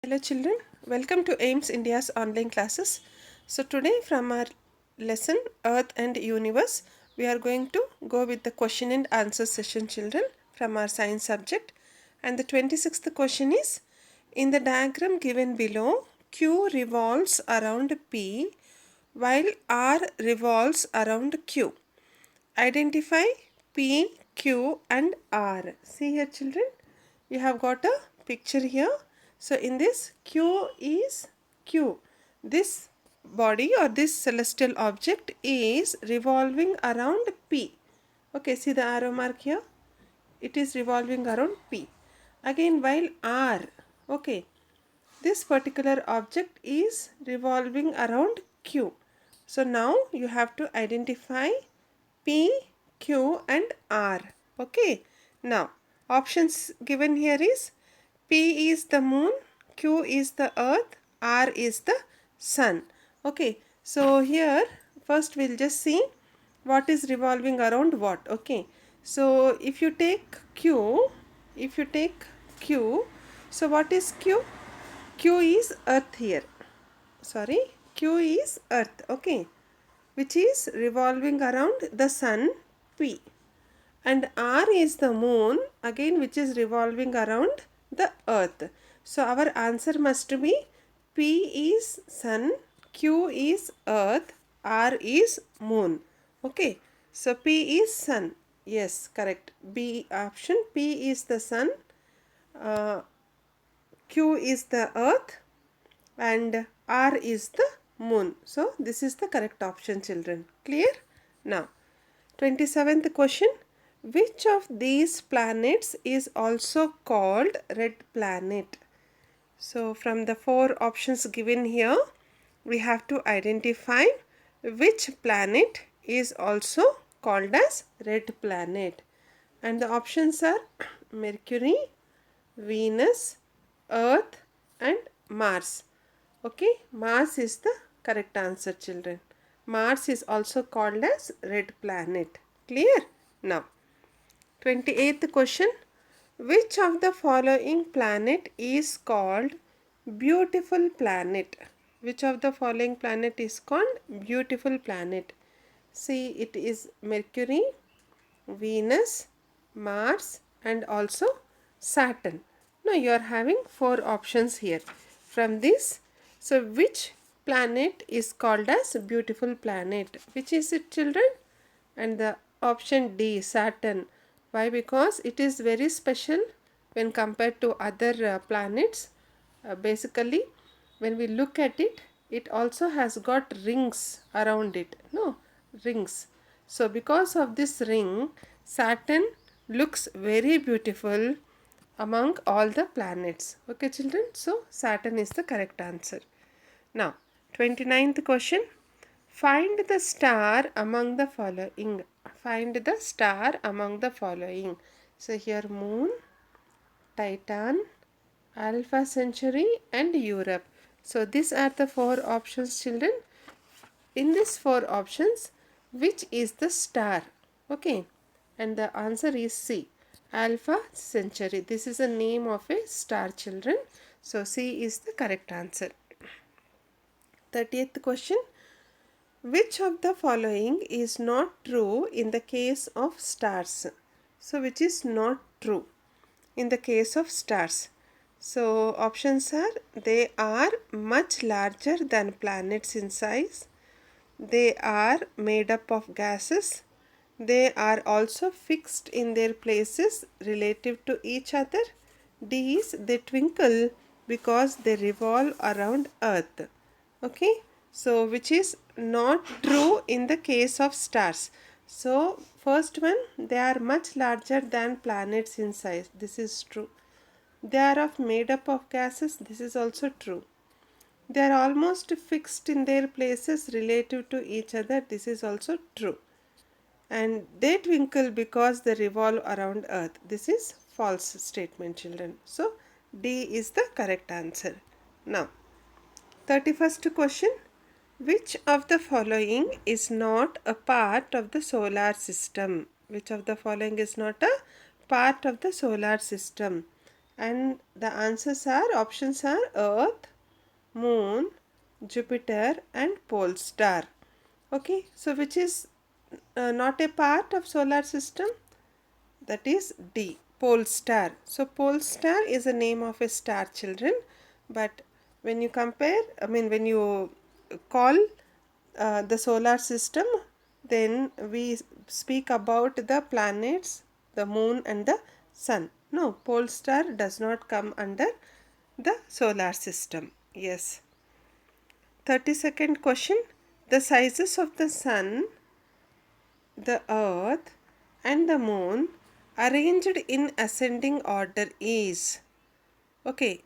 Hello children, welcome to AIMS India's online classes. So today from our lesson Earth and Universe, we are going to go with the question and answer session children from our science subject. And the 26th question is, in the diagram given below, Q revolves around P while R revolves around Q. Identify P, Q and R. See here children, you have got a picture here. So in this Q is Q. This body or this celestial object is revolving around P. Okay, see the arrow mark here? It is revolving around P. Again while R, okay, this particular object is revolving around Q. So now you have to identify P, Q and R. Okay. Now options given here is P is the moon, Q is the earth, R is the sun. Okay. So here first we'll just see what is revolving around what. Okay. So if you take Q, so what is Q? Q is earth here. Sorry, Q is earth. Okay, which is revolving around the sun P, and R is the moon again, which is revolving around the earth. So our answer must be P is sun, Q is earth, R is moon. Okay, so P is sun. Yes, correct. B option. P is the sun, Q is the earth and R is the moon. So this is the correct option children. Clear? Now 27th question. Which of these planets is also called red planet? So from the four options given here, we have to identify which planet is also called as red planet. And the options are Mercury, Venus, Earth and Mars. Okay, Mars is the correct answer children. Mars is also called as red planet. Clear? Now 28th question. Which of the following planet is called beautiful planet? Which of the following planet is called beautiful planet? See, it is Mercury, Venus, Mars and also Saturn. Now you are having four options here. From this, so which planet is called as beautiful planet? Which is it children? And the option D, Saturn. Why? Because it is very special when compared to other planets. Basically, when we look at it, it also has got rings around it. No, rings. So because of this ring, Saturn looks very beautiful among all the planets. Okay children, so Saturn is the correct answer. Now 29th question. Find the star among the following. Find the star among the following. So here Moon, Titan, Alpha Centauri and Europe. So these are the four options children. In these four options, which is the star? Okay, and the answer is C, Alpha Centauri. This is the name of a star children. So C is the correct answer. 30th question. Which of the following is not true in the case of stars? So which is not true in the case of stars? So options are, they are much larger than planets in size, they are made up of gases, they are also fixed in their places relative to each other, D is they twinkle because they revolve around Earth. Okay, so which is not true in the case of stars? So first one, they are much larger than planets in size. This is true. They are made up of gases. This is also true. They are almost fixed in their places relative to each other. This is also true. And they twinkle because they revolve around Earth. This is false statement children. So D is the correct answer. Now 31st question. Which of the following is not a part of the solar system? Which of the following is not a part of the solar system? and the answers are, options are Earth, Moon, Jupiter and Pole Star. Okay, so which is not a part of solar system? That is D, Pole Star. So Pole Star is a name of a star, children, but when you compare, when you call the solar system, then we speak about the planets, the moon and the sun. No, Pole Star does not come under the solar system. Yes. 32nd question. The sizes of the sun, the earth and the moon arranged in ascending order is. Okay,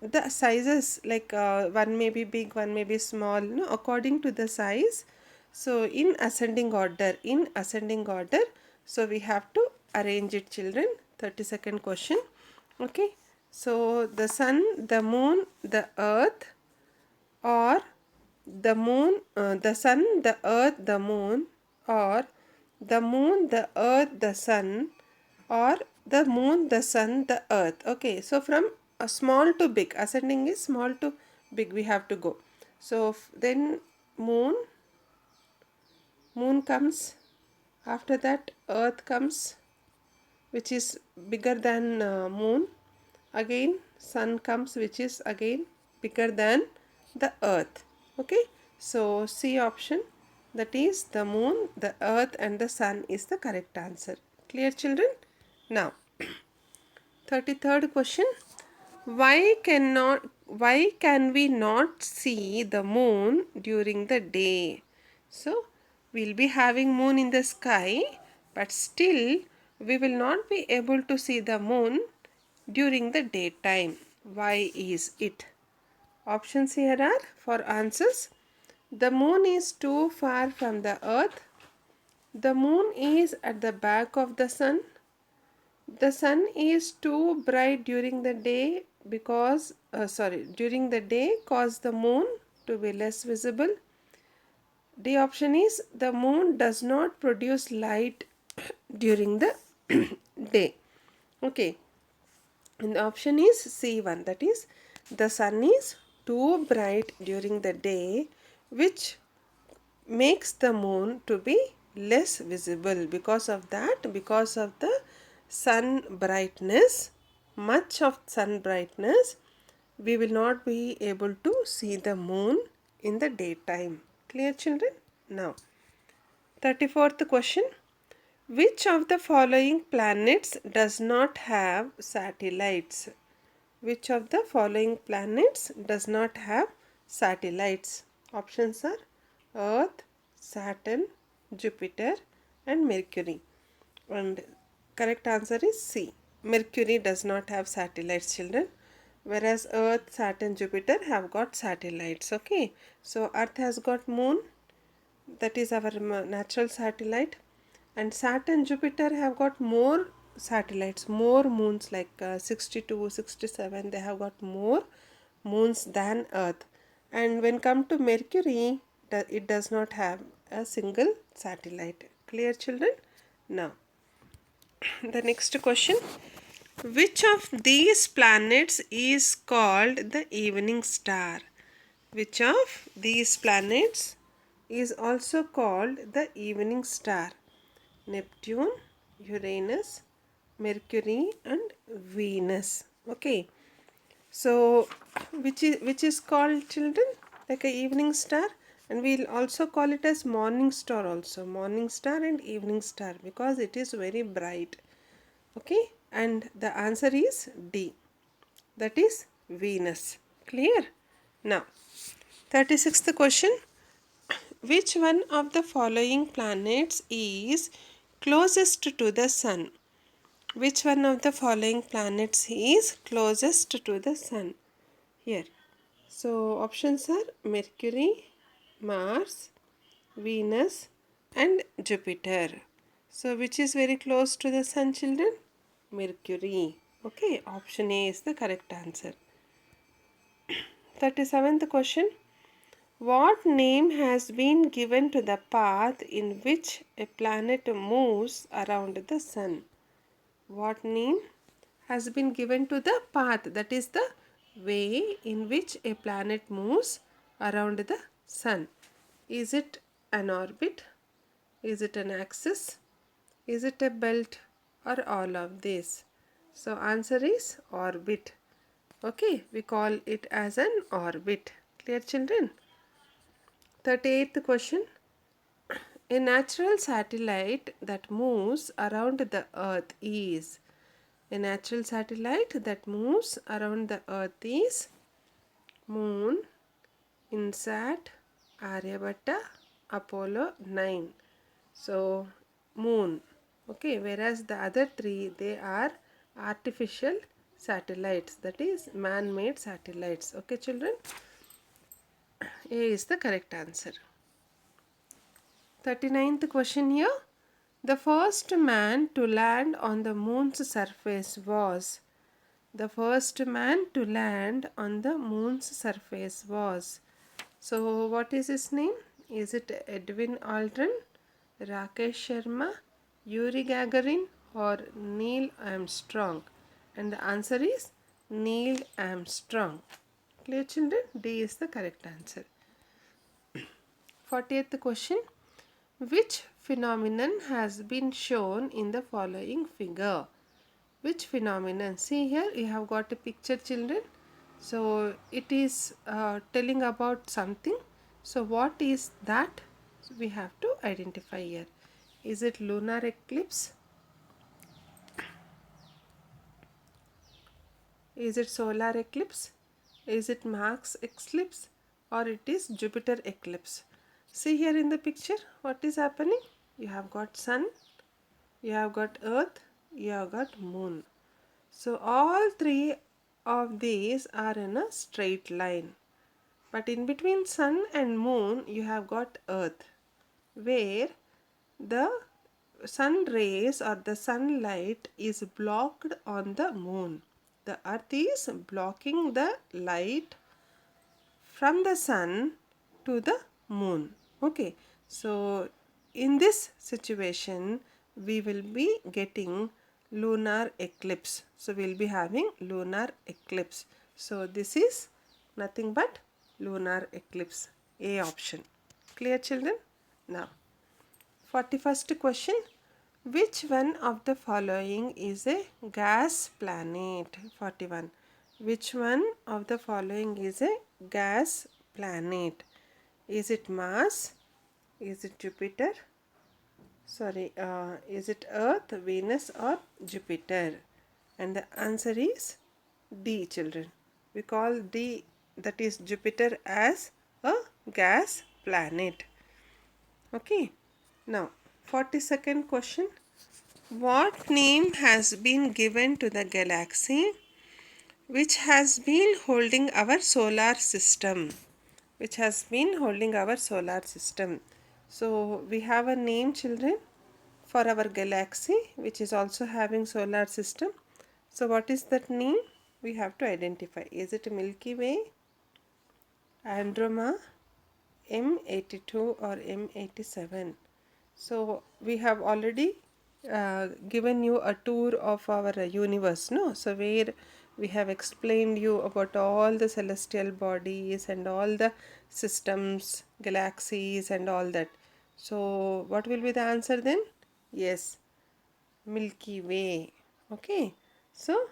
the sizes, like one may be big, one may be small, no, according to the size. So in ascending order, so we have to arrange it, children. 32nd question. Okay, so the sun, the moon, the earth, or the moon, the sun, the earth, the moon, or the moon, the earth, the sun, or the moon, the sun, the earth. Okay, so from small to big, ascending is small to big, we have to go. So then moon comes, after that earth comes, which is bigger than moon. Again sun comes, which is again bigger than the earth. Okay, so C option, that is the moon, the earth and the sun is the correct answer. Clear, children? Now 33rd question. Why can we not see the moon during the day? So we'll be having moon in the sky, but still we will not be able to see the moon during the daytime. Why is it? Options here are for answers. The moon is too far from the earth. The moon is at the back of the sun. The sun is too bright during the day during the day cause the moon to be less visible. D option is the moon does not produce light during the day. Okay, and the option is C1, that is the sun is too bright during the day, which makes the moon to be less visible. Because of that, because of the sun brightness, much of sun brightness, we will not be able to see the moon in the daytime. Clear, children? Now 34th question. Which of the following planets does not have satellites? Which of the following planets does not have satellites? Options are Earth, Saturn, Jupiter and Mercury. And correct answer is C. Mercury does not have satellites, children. Whereas Earth, Saturn, Jupiter have got satellites. Okay. So Earth has got moon, that is our natural satellite, and Saturn, Jupiter have got more satellites, more moons, like 62, 67. They have got more moons than Earth. And when come to Mercury, it does not have a single satellite. Clear, children? Now the next question. Which of these planets is called the evening star? Which of these planets is also called the evening star? Neptune, Uranus, Mercury and Venus. Okay, so which is called, children, like a evening star? And we'll also call it as morning star also, morning star and evening star, because it is very bright. Okay, and the answer is D, that is Venus. Clear? Now 36th question. Which one of the following planets is closest to the sun? Which one of the following planets is closest to the sun? Here. So options are Mercury, Mars, Venus and Jupiter. So which is very close to the sun, children? Mercury. Okay, option A is the correct answer. 37th question. What name has been given to the path in which a planet moves around the sun? What name has been given to the path, that is the way in which a planet moves around the sun. Is it an orbit? Is it an axis? Is it a belt, or all of this? So answer is orbit. Okay, we call it as an orbit. Clear, children? 38th question. A natural satellite that moves around the earth is. A natural satellite that moves around the earth is Moon, INSAT, Aryabhatta, Apollo 9. So Moon. Okay, whereas the other three, they are artificial satellites, that is man-made satellites. Okay, children? A is the correct answer. 39th question here. The first man to land on the moon's surface was. The first man to land on the moon's surface was. So what is his name? Is it Edwin Aldrin, Rakesh Sharma, Yuri Gagarin, or Neil Armstrong? And the answer is Neil Armstrong. Clear, children? D is the correct answer. 40th question. Which phenomenon has been shown in the following figure? Which phenomenon? See here, you have got a picture, children. So it is telling about something. So what is that? So we have to identify here. Is it lunar eclipse? Is it solar eclipse? Is it Mars eclipse? Or it is Jupiter eclipse? See here in the picture, what is happening? You have got sun, you have got earth, you have got moon. So all three of these are in a straight line. But in between sun and moon, you have got earth, where the sun rays or the sunlight is blocked on the moon. The earth is blocking the light from the sun to the moon. Okay, so in this situation, we will be getting lunar eclipse. So we will be having lunar eclipse. So this is nothing but lunar eclipse. A option. Clear, children? Now, 41st question. Which one of the following is a gas planet? 41. Which one of the following is a gas planet? Is it Mars? Is it Jupiter? Is it Earth, Venus, or Jupiter? And the answer is D, children. We call D, that is Jupiter, as a gas planet. Okay. Now, 42nd question. What name has been given to the galaxy which has been holding our solar system? Which has been holding our solar system. So, we have a name, children, for our galaxy which is also having solar system. So, what is that name? We have to identify. Is it Milky Way, Andromeda, M82, or M87? So we have already given you a tour of our universe, no? So where we have explained you about all the celestial bodies and all the systems, galaxies and all that. So what will be the answer then? Yes, Milky Way. Okay, so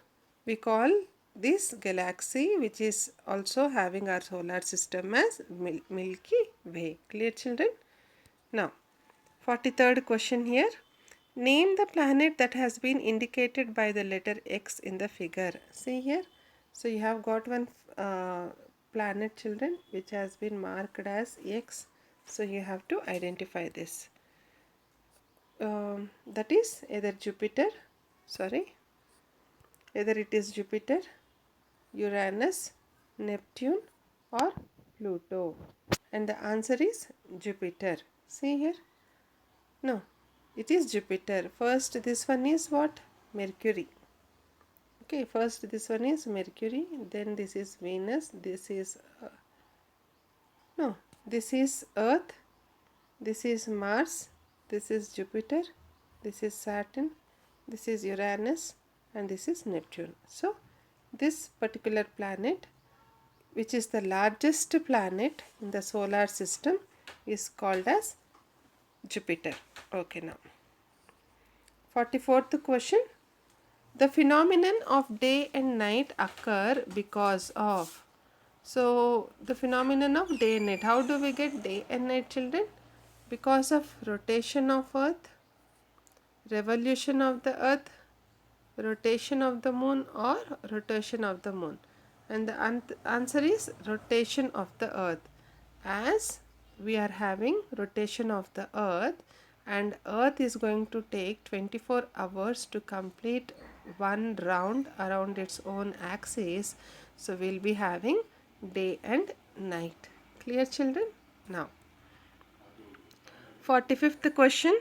we call this galaxy which is also having our solar system as Milky Way. Clear, children? Now, 43rd question here. Name the planet that has been indicated by the letter X in the figure. See here. So you have got one planet, children, which has been marked as X. So you have to identify this. That is either either it is Jupiter, Uranus, Neptune, or Pluto. And the answer is Jupiter. See here. No, it is Jupiter. First, this one is what? Mercury. Okay, first this one is Mercury, then this is Venus, this is this is Earth, this is Mars, this is Jupiter, this is Saturn, this is Uranus, and this is Neptune. So this particular planet, which is the largest planet in the solar system, is called as Jupiter. Okay, now 44th question. The phenomenon of day and night occur because of. So the phenomenon of day and night. How do we get day and night, children? Because of rotation of Earth, revolution of the Earth, rotation of the moon, or rotation of the moon. And the answer is rotation of the Earth. As we are having rotation of the Earth, and Earth is going to take 24 hours to complete one round around its own axis, so we'll be having day and night. Clear, children? Now 45th question.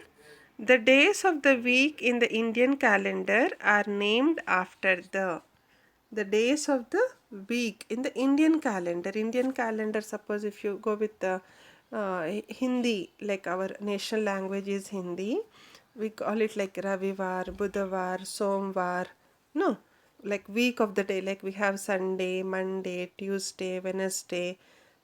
The days of the week in the Indian calendar are named after the days of the week in the Indian calendar. Indian calendar, suppose if you go with the Hindi, like our national language is Hindi, we call it like Ravivar, Budhavar, Somvar. No, like week of the day, like we have Sunday, Monday, Tuesday, Wednesday,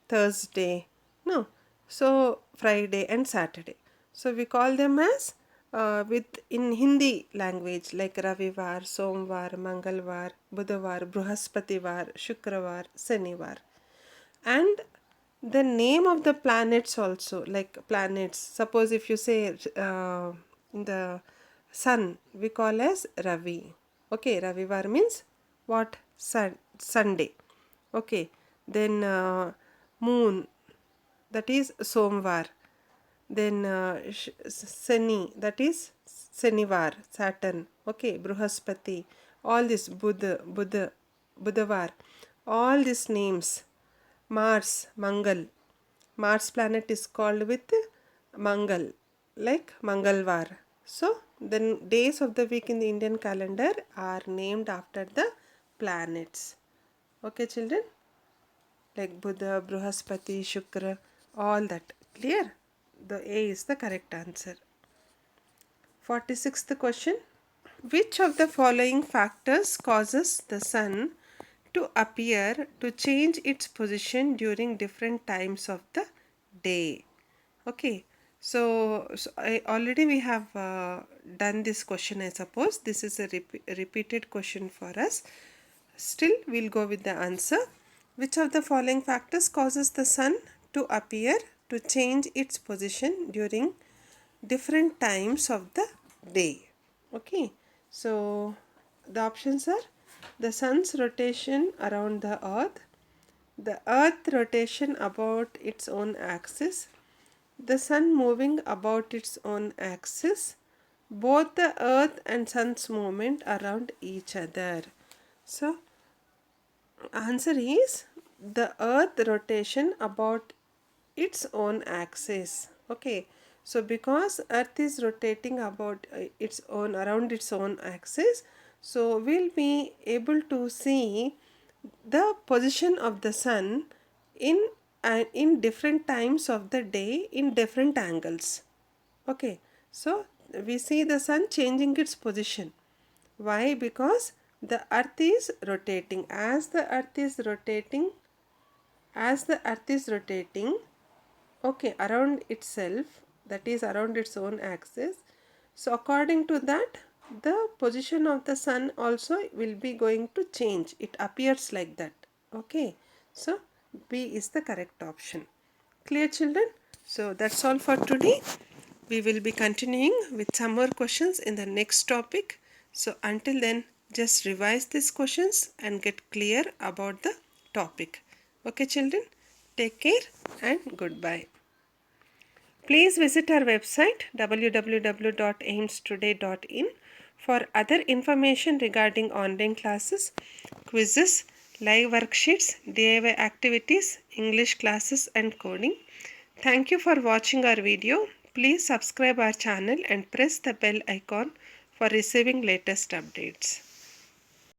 Thursday. No, so Friday and Saturday. So we call them as with in Hindi language like Ravivar, Somvar, Mangalvar, Budhavar, Bruhaspativar, Shukravar, Sanivar. And the name of the planets also, like planets. Suppose if you say the sun, we call as Ravi. Okay, Ravivar means what? Sunday. Okay, then moon, that is Somvar. Then Sani, that is Sanivar, Saturn. Okay, Bruhaspati, all this Budhavar, all these names. Mars, Mangal. Mars planet is called with Mangal, like Mangalvar. So the days of the week in the Indian calendar are named after the planets. Okay, children? Like Buddha, Bruhaspati, Shukra, all that. Clear? The A is the correct answer. 46th question. Which of the following factors causes the sun to appear to change its position during different times of the day? Okay, so we have done this question, I suppose. This is a repeated question for us. Still, we'll go with the answer. Which of the following factors causes the sun to appear to change its position during different times of the day? Okay, so the options are the sun's rotation around the earth rotation about its own axis, the sun moving about its own axis, both the earth and sun's movement around each other. So answer is the earth rotation about its own axis. Okay, so because earth is rotating about its own around its own axis, so we'll be able to see the position of the sun in different times of the day in different angles. Okay, so we see the sun changing its position. Why? Because the earth is rotating. As the earth is rotating, okay, around itself, that is around its own axis, so according to that, the position of the sun also will be going to change. It appears like that. Okay, so B is the correct option. Clear, children? So that's all for today. We will be continuing with some more questions in the next topic. So until then, just revise these questions and get clear about the topic. Okay, children? Take care and goodbye. Please visit our website www.aimstoday.in for other information regarding online classes, quizzes, live worksheets, DIY activities, English classes and coding. Thank you for watching our video. Please subscribe our channel and press the bell icon for receiving latest updates.